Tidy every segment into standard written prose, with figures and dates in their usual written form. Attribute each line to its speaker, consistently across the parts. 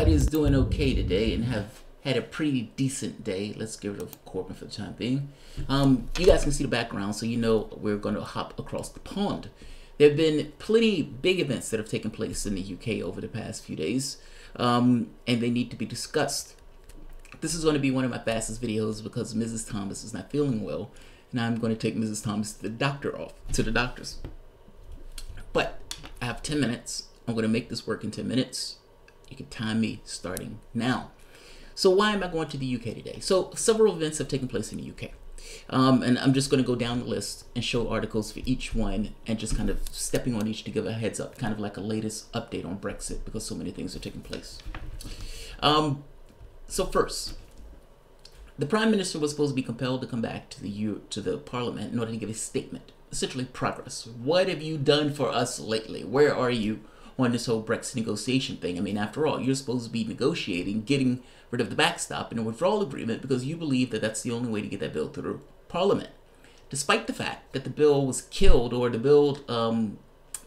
Speaker 1: everybody is doing okay today and have had a pretty decent day. Let's get rid of Corbyn for the time being. You guys can see the background, so you know we're going to hop across the pond. There have been plenty big events that have taken place in the UK over the past few days, and they need to be discussed. This is going to be one of my fastest videos because Mrs. Thomas is not feeling well, and I'm going to take Mrs. Thomas to the doctors. But I have 10 minutes. I'm going to make this work in 10 minutes. You can time me starting now. So why am I going to the UK today? So several events have taken place in the UK. And I'm just going to go down the list and show articles for each one and just kind of stepping on each to give a heads up, kind of like a latest update on Brexit because so many things are taking place. So first, the Prime Minister was supposed to be compelled to come back to the Parliament in order to give a statement, essentially progress. What have you done for us lately? Where are you on this whole Brexit negotiation thing? I mean, after all, you're supposed to be negotiating, getting rid of the backstop and a withdrawal agreement because you believe that that's the only way to get that bill through Parliament. Despite the fact that the bill was killed, or the bill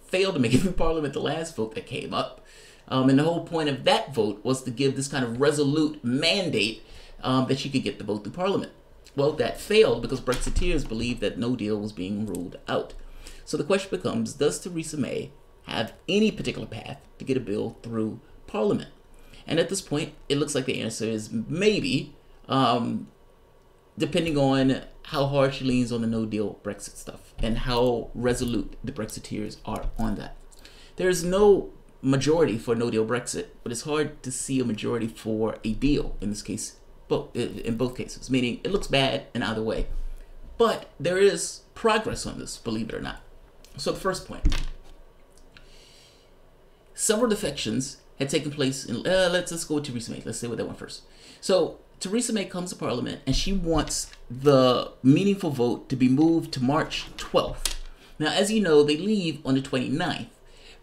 Speaker 1: failed to make it through Parliament the last vote that came up. And the whole point of that vote was to give this kind of resolute mandate that she could get the vote through Parliament. Well, that failed because Brexiteers believed that no deal was being ruled out. So the question becomes, does Theresa May have any particular path to get a bill through Parliament? And at this point, it looks like the answer is maybe, depending on how hard she leans on the no-deal Brexit stuff and how resolute the Brexiteers are on that. There's no majority for no-deal Brexit, but it's hard to see a majority for a deal in this case, in both cases, meaning it looks bad in either way. But there is progress on this, believe it or not. So the first point. Several defections had taken place in, let's go with Theresa May. Let's stay with that one first. So Theresa May comes to Parliament and she wants the meaningful vote to be moved to March 12th. Now, as you know, they leave on the 29th,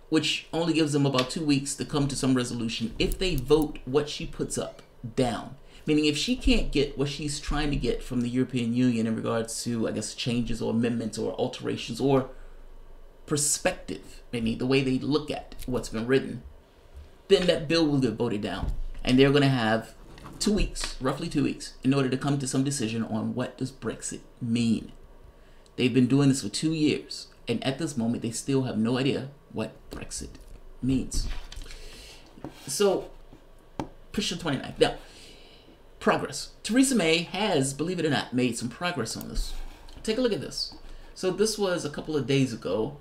Speaker 1: which only gives them about 2 weeks to come to some resolution if they vote what she puts up down. Meaning if she can't get what she's trying to get from the European Union in regards to, I guess, changes or amendments or alterations or perspective, meaning the way they look at what's been written, then that bill will get voted down. And they're going to have 2 weeks, roughly 2 weeks, in order to come to some decision on what does Brexit mean. They've been doing this for 2 years, and at this moment, they still have no idea what Brexit means. So, push to 29th. Now, progress. Theresa May has, believe it or not, made some progress on this. Take a look at this. So this was a couple of days ago.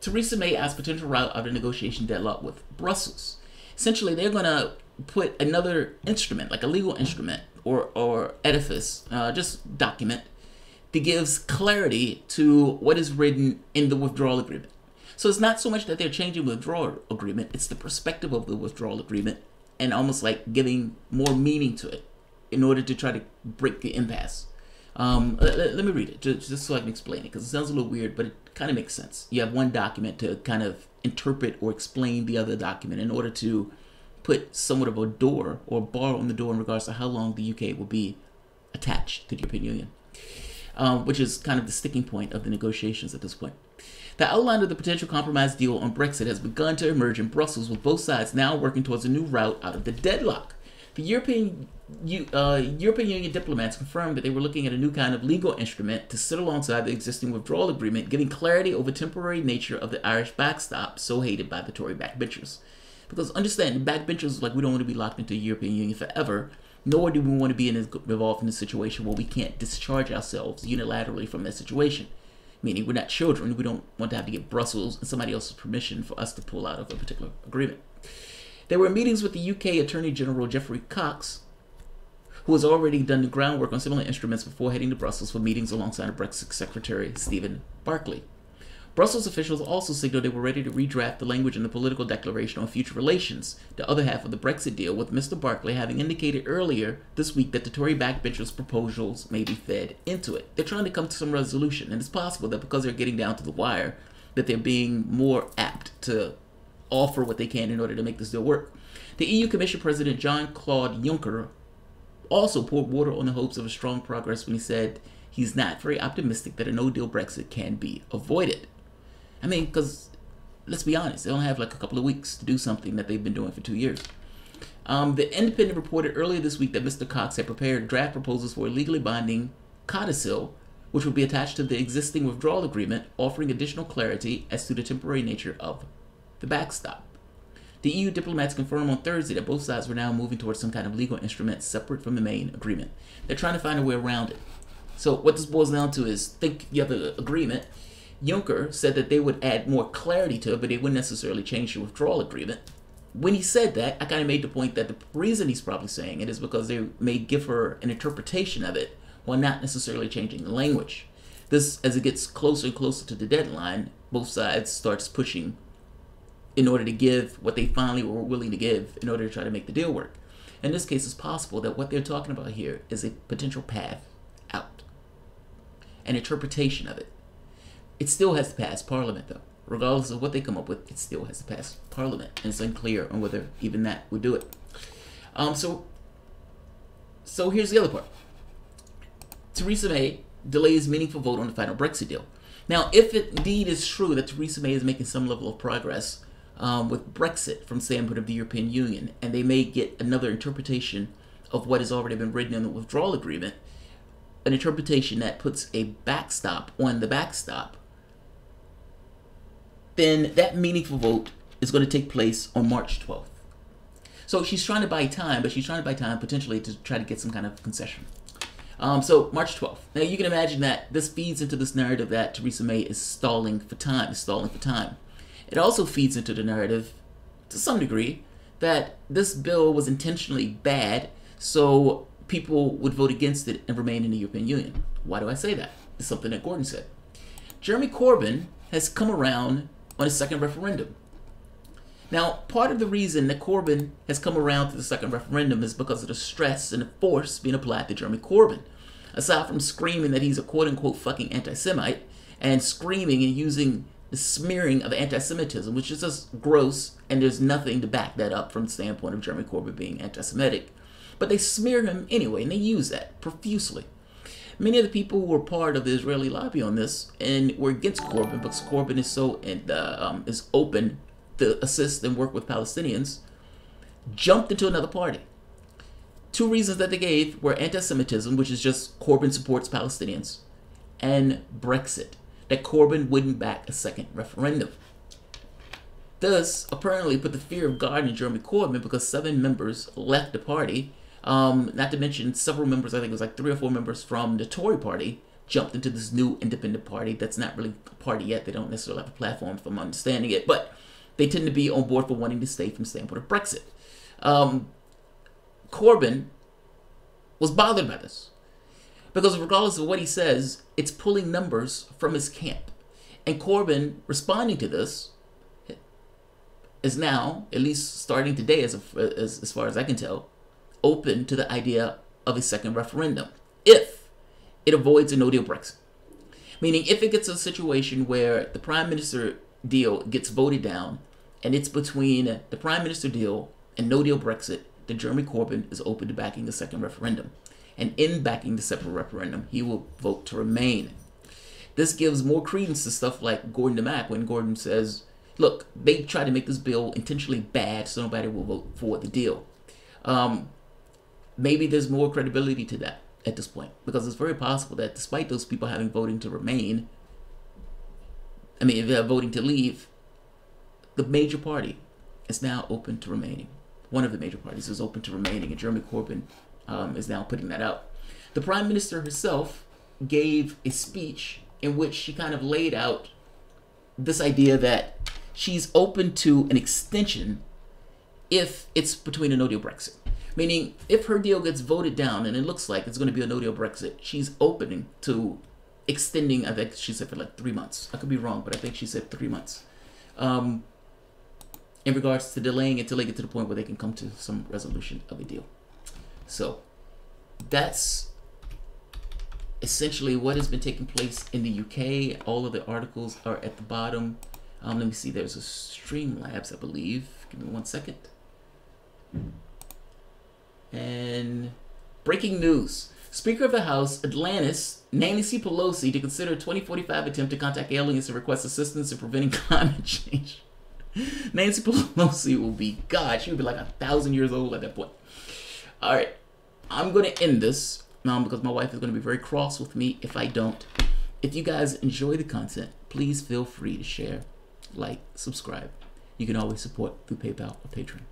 Speaker 1: Theresa May asked potential route out of negotiation deadlock with Brussels. Essentially, they're going to put another instrument, like a legal instrument or edifice, just document, that gives clarity to what is written in the withdrawal agreement. So it's not so much that they're changing the withdrawal agreement, it's the perspective of the withdrawal agreement and almost like giving more meaning to it in order to try to break the impasse. Let me read it just so I can explain it, because it sounds a little weird, but it kind of makes sense. You have one document to kind of interpret or explain the other document in order to put somewhat of a door or bar on the door in regards to how long the UK will be attached to the European Union, which is kind of the sticking point of the negotiations at this point. The outline of the potential compromise deal on Brexit has begun to emerge in Brussels, with both sides now working towards a new route out of the deadlock. The European Union diplomats confirmed that they were looking at a new kind of legal instrument to sit alongside the existing withdrawal agreement, giving clarity over the temporary nature of the Irish backstop so hated by the Tory backbenchers. Because understand, the backbenchers, like, we don't want to be locked into the European Union forever, nor do we want to be involved in a situation where we can't discharge ourselves unilaterally from that situation. Meaning we're not children, we don't want to have to get Brussels and somebody else's permission for us to pull out of a particular agreement. There were meetings with the UK Attorney General Geoffrey Cox, who has already done the groundwork on similar instruments before heading to Brussels for meetings alongside Brexit Secretary Stephen Barclay. Brussels officials also signaled they were ready to redraft the language in the political declaration on future relations, the other half of the Brexit deal, with Mr. Barclay having indicated earlier this week that the Tory backbenchers' proposals may be fed into it. They're trying to come to some resolution, and it's possible that because they're getting down to the wire, that they're being more apt to offer what they can in order to make this deal work. The EU Commission President Jean-Claude Juncker also poured water on the hopes of a strong progress when he said he's not very optimistic that a no-deal Brexit can be avoided. I mean, because let's be honest, they only have like a couple of weeks to do something that they've been doing for 2 years. The Independent reported earlier this week that Mr. Cox had prepared draft proposals for a legally binding codicil, which would be attached to the existing withdrawal agreement, offering additional clarity as to the temporary nature of the backstop. The EU diplomats confirmed on Thursday that both sides were now moving towards some kind of legal instrument separate from the main agreement. They're trying to find a way around it. So what this boils down to is, think you have an agreement. Juncker said that they would add more clarity to it, but they wouldn't necessarily change the withdrawal agreement. When he said that, I kind of made the point that the reason he's probably saying it is because they may give her an interpretation of it while not necessarily changing the language. This, as it gets closer and closer to the deadline, both sides starts pushing in order to give what they finally were willing to give in order to try to make the deal work. In this case, it's possible that what they're talking about here is a potential path out, an interpretation of it. It still has to pass Parliament, though. Regardless of what they come up with, it still has to pass Parliament, and it's unclear on whether even that would do it. So here's the other part. Theresa May delays meaningful vote on the final Brexit deal. Now, if it indeed is true that Theresa May is making some level of progress with Brexit from the standpoint of the European Union, and they may get another interpretation of what has already been written in the withdrawal agreement, an interpretation that puts a backstop on the backstop, then that meaningful vote is going to take place on March 12th. So she's trying to buy time, but she's trying to buy time potentially to try to get some kind of concession. So March 12th. Now you can imagine that this feeds into this narrative that Theresa May is stalling for time, It also feeds into the narrative, to some degree, that this bill was intentionally bad, so people would vote against it and remain in the European Union. Why do I say that? It's something that Gordon said. Jeremy Corbyn has come around on a second referendum. Now, part of the reason that Corbyn has come around to the second referendum is because of the stress and the force being applied to Jeremy Corbyn. Aside from screaming that he's a quote-unquote fucking anti-Semite, and screaming and using the smearing of anti-Semitism, which is just gross, and there's nothing to back that up from the standpoint of Jeremy Corbyn being anti-Semitic. But they smear him anyway, and they use that profusely. Many of the people who were part of the Israeli lobby on this and were against Corbyn because Corbyn is so is open to assist and work with Palestinians, jumped into another party. Two reasons that they gave were anti-Semitism, which is just Corbyn supports Palestinians, and Brexit, that Corbyn wouldn't back a second referendum. This apparently put the fear of God in Jeremy Corbyn because 7 members left the party. Not to mention several members, I think it was like 3 or 4 members from the Tory party, jumped into this new independent party that's not really a party yet. They don't necessarily have a platform, if I'm understanding it, but they tend to be on board for wanting to stay from the standpoint of Brexit. Corbyn was bothered by this because regardless of what he says, it's pulling numbers from his camp. And Corbyn, responding to this, is now, at least starting today as far as I can tell, open to the idea of a second referendum if it avoids a no-deal Brexit. Meaning if it gets a situation where the Prime Minister deal gets voted down and it's between the Prime Minister deal and no-deal Brexit, then Jeremy Corbyn is open to backing the second referendum. And in backing the separate referendum, he will vote to remain. This gives more credence to stuff like Gordon DeMack when Gordon says, look, they tried to make this bill intentionally bad so nobody will vote for the deal. Maybe there's more credibility to that at this point, because it's very possible that despite those people having voting to remain, if they're voting to leave, the major party is now open to remaining. One of the major parties is open to remaining, and Jeremy Corbyn is now putting that out. The Prime Minister herself gave a speech in which she kind of laid out this idea that she's open to an extension if it's between a no-deal Brexit. Meaning, if her deal gets voted down and it looks like it's going to be a no-deal Brexit, she's opening to extending, I think she said for like 3 months. I could be wrong, but I think she said 3 months. In regards to delaying until they get to the point where they can come to some resolution of a deal. So, that's essentially what has been taking place in the UK. All of the articles are at the bottom. Let me see, there's a Streamlabs, I believe. Give me 1 second. And breaking news. Speaker of the House, Atlantis, Nancy Pelosi, to consider a 2045 attempt to contact aliens to request assistance in preventing climate change. Nancy Pelosi will be, God, she will be like 1,000 years old at that point. All right, I'm going to end this because my wife is going to be very cross with me if I don't. If you guys enjoy the content, please feel free to share, like, subscribe. You can always support through PayPal or Patreon.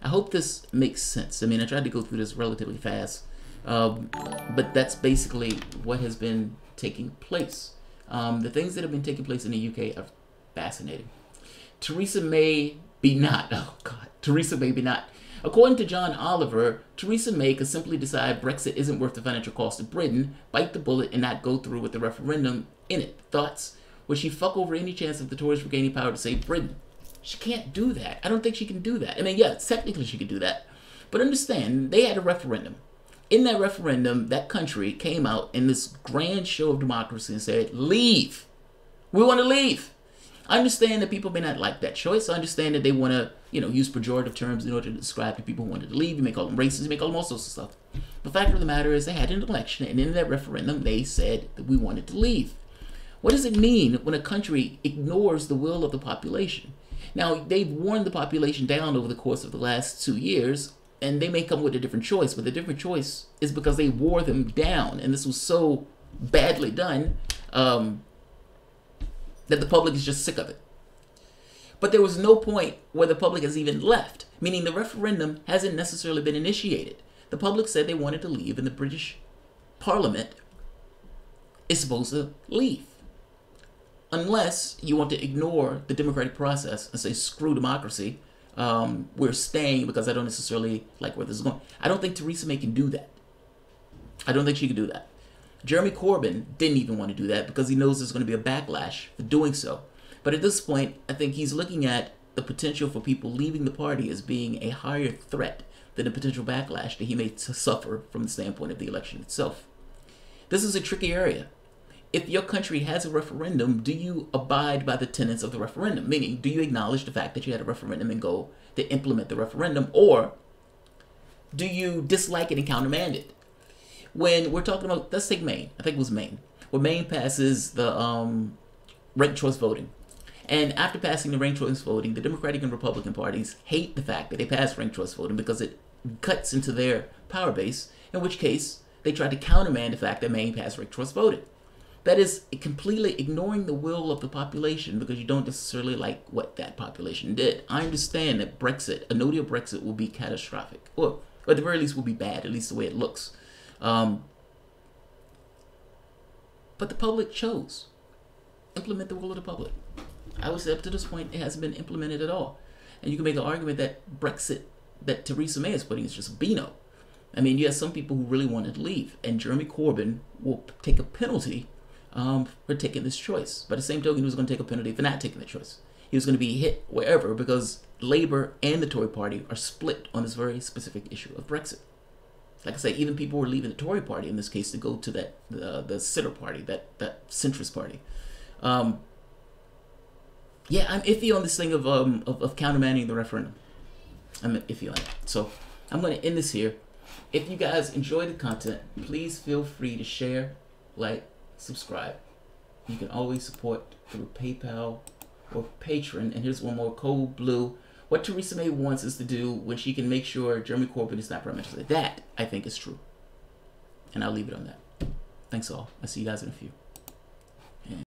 Speaker 1: I hope this makes sense. I mean, I tried to go through this relatively fast, but that's basically what has been taking place. The things that have been taking place in the UK are fascinating. Theresa May be not. Oh, God. Theresa May be not. According to John Oliver, Theresa May could simply decide Brexit isn't worth the financial cost of Britain, bite the bullet, and not go through with the referendum in it. Thoughts? Would she fuck over any chance of the Tories regaining power to save Britain? She can't do that. I don't think she can do that. I mean, yeah, technically she could do that. But understand, they had a referendum. In that referendum, that country came out in this grand show of democracy and said, leave. We want to leave. I understand that people may not like that choice. I understand that they want to, use pejorative terms in order to describe the people who wanted to leave. You may call them racist. You may call them all sorts of stuff. The fact of the matter is they had an election, and in that referendum, they said that we wanted to leave. What does it mean when a country ignores the will of the population? Now, they've worn the population down over the course of the last 2 years, and they may come with a different choice, but the different choice is because they wore them down, and this was so badly done that the public is just sick of it. But there was no point where the public has even left, meaning the referendum hasn't necessarily been initiated. The public said they wanted to leave, and the British Parliament is supposed to leave. Unless you want to ignore the democratic process and say, screw democracy, we're staying because I don't necessarily like where this is going. I don't think Theresa May can do that. I don't think she can do that. Jeremy Corbyn didn't even want to do that because he knows there's going to be a backlash for doing so. But at this point, I think he's looking at the potential for people leaving the party as being a higher threat than the potential backlash that he may suffer from the standpoint of the election itself. This is a tricky area. If your country has a referendum, do you abide by the tenets of the referendum? Meaning, do you acknowledge the fact that you had a referendum and go to implement the referendum? Or do you dislike it and countermand it? When we're talking about, let's take Maine. I think it was Maine. Where Maine passes the ranked choice voting. And after passing the ranked choice voting, the Democratic and Republican parties hate the fact that they passed ranked choice voting because it cuts into their power base, in which case they tried to countermand the fact that Maine passed ranked choice voting. That is completely ignoring the will of the population because you don't necessarily like what that population did. I understand that Brexit, a no-deal Brexit, will be catastrophic. Or at the very least will be bad, at least the way it looks. But the public chose. Implement the will of the public. I would say up to this point, it hasn't been implemented at all. And you can make an argument that Brexit, that Theresa May is putting, is just Beano. I mean, you have some people who really wanted to leave, and Jeremy Corbyn will take a penalty for taking this choice. By the same token, he was going to take a penalty for not taking the choice. He was going to be hit wherever because Labour and the Tory party are split on this very specific issue of Brexit. Like I say, even people were leaving the Tory party in this case to go to that the sitter party, that centrist party. Yeah, I'm iffy on this thing of countermanding the referendum. I'm iffy on it. So I'm going to end this here. If you guys enjoy the content, please feel free to share, like, subscribe. You can always support through PayPal or Patreon. And here's one more, Cold Blue. What Theresa May wants us to do when she can make sure Jeremy Corbyn is not Prime Minister. That, I think, is true. And I'll leave it on that. Thanks all. I'll see you guys in a few.